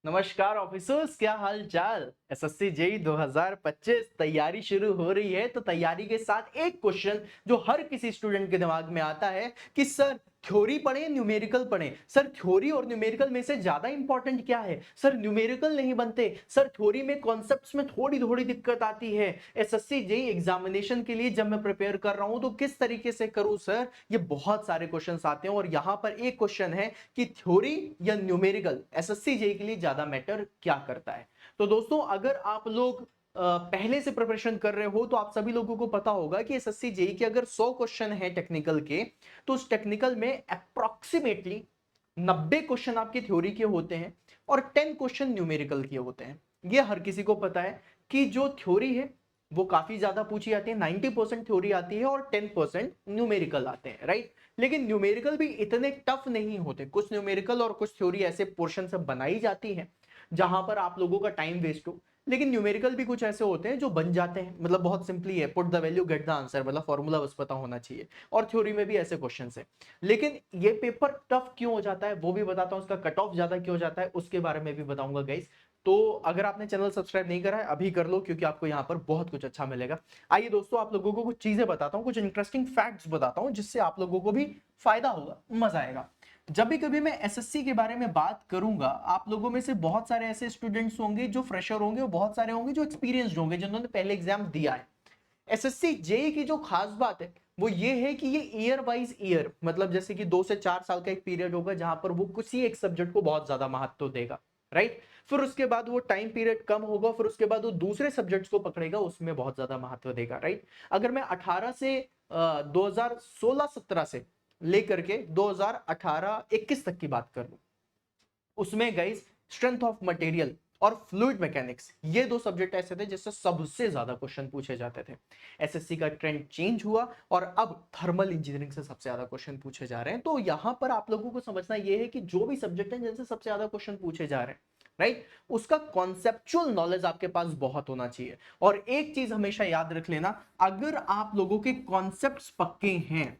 नमस्कार ऑफिसर्स, क्या हाल चाल। एसएससी जेई 2025 तैयारी शुरू हो रही है। तो तैयारी के साथ एक क्वेश्चन जो हर किसी स्टूडेंट के दिमाग में आता है कि सर थ्योरी पढ़े न्यूमेरिकल पढ़े। सर थ्योरी और न्यूमेरिकल में से ज्यादा इंपॉर्टेंट क्या है। सर न्यूमेरिकल नहीं बनते। सर थ्योरी में कॉन्सेप्ट्स में थोड़ी थोड़ी दिक्कत आती है। एसएससी जेई एग्जामिनेशन के लिए जब मैं प्रिपेयर कर रहा हूं तो किस तरीके से करूं सर। ये बहुत सारे क्वेश्चंस आते हैं और यहां पर एक क्वेश्चन है कि थ्योरी या न्यूमेरिकल एसएससी जेई के लिए ज्यादा मैटर क्या करता है। तो दोस्तों अगर आप लोग पहले से प्रिपरेशन कर रहे हो तो आप सभी लोगों को पता होगा कि एसएससी जेई के अगर 100 क्वेश्चन है टेक्निकल के, तो उस टेक्निकल में अप्रोक्सीमेटली 90 क्वेश्चन आपके थ्योरी के होते हैं और 10 क्वेश्चन न्यूमेरिकल के होते हैं। ये हर किसी को पता है कि जो थ्योरी है वो काफी ज्यादा पूछी जाती है। 90% थ्योरी आती है और 10% न्यूमेरिकल आते हैं, राइट। लेकिन न्यूमेरिकल भी इतने टफ नहीं होते। कुछ न्यूमेरिकल और कुछ थ्योरी ऐसे पोर्शन से बनाई जाती है जहां पर आप लोगों का टाइम वेस्ट हो। लेकिन न्यूमेरिकल भी कुछ ऐसे होते हैं जो बन जाते हैं, मतलब बहुत सिंपली है, put the value get the answer, मतलब फॉर्मूला बस पता होना चाहिए। और थ्योरी में भी ऐसे क्वेश्चंस हैं। लेकिन ये पेपर टफ क्यों हो जाता है वो भी बताता हूं, उसका कट ऑफ ज्यादा क्यों हो जाता है उसके बारे में भी बताऊंगा गाइस। तो अगर आपने चैनल सब्सक्राइब नहीं करा है अभी कर लो, क्योंकि आपको यहाँ पर बहुत कुछ अच्छा मिलेगा। आइए दोस्तों, आप लोगों को कुछ चीजें बताता हूँ, कुछ इंटरेस्टिंग फैक्ट्स बताता हूँ जिससे आप लोगों को भी फायदा होगा, मजा आएगा। जब भी कभी मैं एसएससी के बारे में बात करूंगा, आप लोगों में से बहुत सारे ऐसे स्टूडेंट्स होंगे जो फ्रेशर होंगे और बहुत सारे होंगे जो एक्सपीरियंस्ड होंगे, जिन्होंने पहले एग्जाम दिया है। एसएससी जेई की जो खास बात है वो ये है कि ये ईयर वाइज ईयर, मतलब जैसे कि 2 से 4 साल का एक पीरियड होगा जहां पर वो किसी एक सब्जेक्ट को बहुत ज्यादा महत्व देगा, राइट। फिर उसके बाद वो टाइम पीरियड कम होगा, फिर उसके बाद वो दूसरे सब्जेक्ट्स को पकड़ेगा, उसमें बहुत ज्यादा महत्व देगा, राइट। अगर मैं 18 से 2016-17 से लेकर के 2018-21 तक की बात कर लूं, उसमें गाइस स्ट्रेंथ ऑफ मटेरियल और फ्लूइड मैकेनिक्स, ये दो सब्जेक्ट ऐसे थे जिससे सबसे ज्यादा क्वेश्चन पूछे जाते थे। एसएससी का ट्रेंड चेंज हुआ और अब थर्मल इंजीनियरिंग से सबसे ज्यादा क्वेश्चन पूछे जा रहे हैं। तो यहां पर आप लोगों को समझना यह है कि जो भी सब्जेक्ट है जिनसे सबसे ज्यादा क्वेश्चन पूछे जा रहे हैं, राइट, उसका कॉन्सेप्चुअल नॉलेज आपके पास बहुत होना चाहिए। और एक चीज हमेशा याद रख लेना, अगर आप लोगों के कॉन्सेप्ट्स पक्के हैं,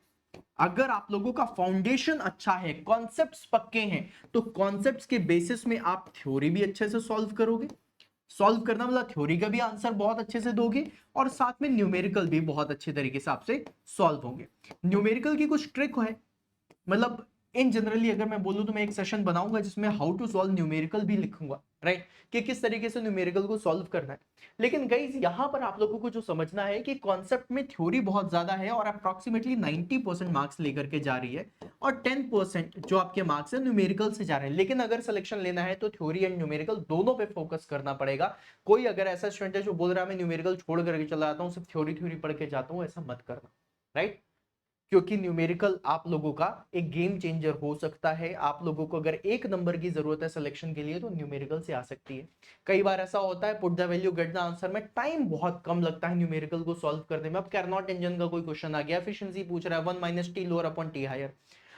अगर आप लोगों का फाउंडेशन अच्छा है, कॉन्सेप्ट्स पक्के हैं, तो कॉन्सेप्ट्स के बेसिस में आप थ्योरी भी अच्छे से सॉल्व करोगे। सॉल्व करना मतलब थ्योरी का भी आंसर बहुत अच्छे से दोगे और साथ में न्यूमेरिकल भी बहुत अच्छे तरीके से आपसे सॉल्व होंगे। न्यूमेरिकल की कुछ ट्रिक है, मतलब इन जनरली अगर मैं बोलूं तो मैं एक सेशन बनाऊंगा जिसमें हाउ टू सॉल्व न्यूमेरिकल भी लिखूंगा, राइट, कि किस तरीके से न्यूमेरिकल को सॉल्व करना है। लेकिन गाइस यहां पर आप लोगों को जो समझना है कि कॉन्सेप्ट में थ्योरी बहुत ज्यादा है और अप्रोक्सीमेटली 90% मार्क्स लेकर के जा रही है और 10% जो आपके मार्क्स है न्यूमेरिकल से जा रहे हैं। लेकिन अगर सिलेक्शन लेना है तो थ्योरी एंड न्यूमेरिकल दोनों पे फोकस करना पड़ेगा। कोई अगर ऐसा स्टूडेंट है जो बोल रहा है मैं न्यूमेरिकल छोड़ करके चला जाता हूं, सिर्फ थ्योरी थ्योरी पढ़ के जाता हूं, ऐसा मत करना, राइट। क्योंकि न्यूमेरिकल आप लोगों का एक गेम चेंजर हो सकता है। आप लोगों को अगर एक नंबर की जरूरत है सिलेक्शन के लिए तो न्यूमेरिकल से आ सकती है। कई बार ऐसा होता है put the value get the answer में टाइम बहुत कम लगता है न्यूमेरिकल को सॉल्व करने में। अब कैरनॉट इंजन का कोई क्वेश्चन आ गया, एफिशिएंसी पूछ रहा है 1 minus T lower upon T higher,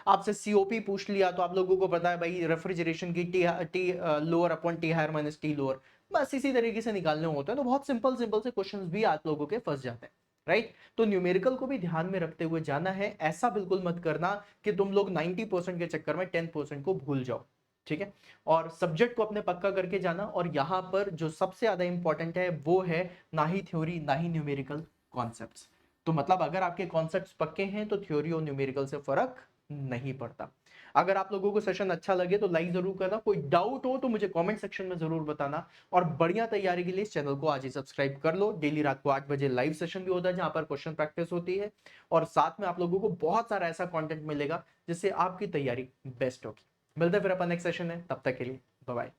आपसे सीओपी पूछ लिया तो आप लोगों को पता है भाई रेफ्रिजरेशन की T lower upon T higher minus T lower, बस इसी तरीके से निकालने होते हैं। तो बहुत सिंपल सिंपल से क्वेश्चंस भी आप लोगों के फंस जाते हैं, राइट। तो न्यूमेरिकल को भी ध्यान में रखते हुए जाना है। ऐसा बिल्कुल मत करना कि तुम लोग 90% के चक्कर में 10% को भूल जाओ, ठीक है। और सब्जेक्ट को अपने पक्का करके जाना। और यहां पर जो सबसे ज्यादा इंपॉर्टेंट है वो है ना ही थ्योरी ना ही न्यूमेरिकल, कॉन्सेप्ट्स। तो मतलब अगर आपके कॉन्सेप्ट्स पक्के हैं तो थ्योरी और न्यूमेरिकल से फर्क नहीं पड़ता। अगर आप लोगों को सेशन अच्छा लगे तो लाइक जरूर करना, कोई डाउट हो तो मुझे कमेंट सेक्शन में जरूर बताना। और बढ़िया तैयारी के लिए इस चैनल को आज ही सब्सक्राइब कर लो। डेली रात को 8 बजे लाइव सेशन भी होता है जहां पर क्वेश्चन प्रैक्टिस होती है और साथ में आप लोगों को बहुत सारा ऐसा कंटेंट मिलेगा जिससे आपकी तैयारी बेस्ट होगी। मिलते हैं फिर अपन नेक्स्ट सेशन है, तब तक के लिए बाय बाय।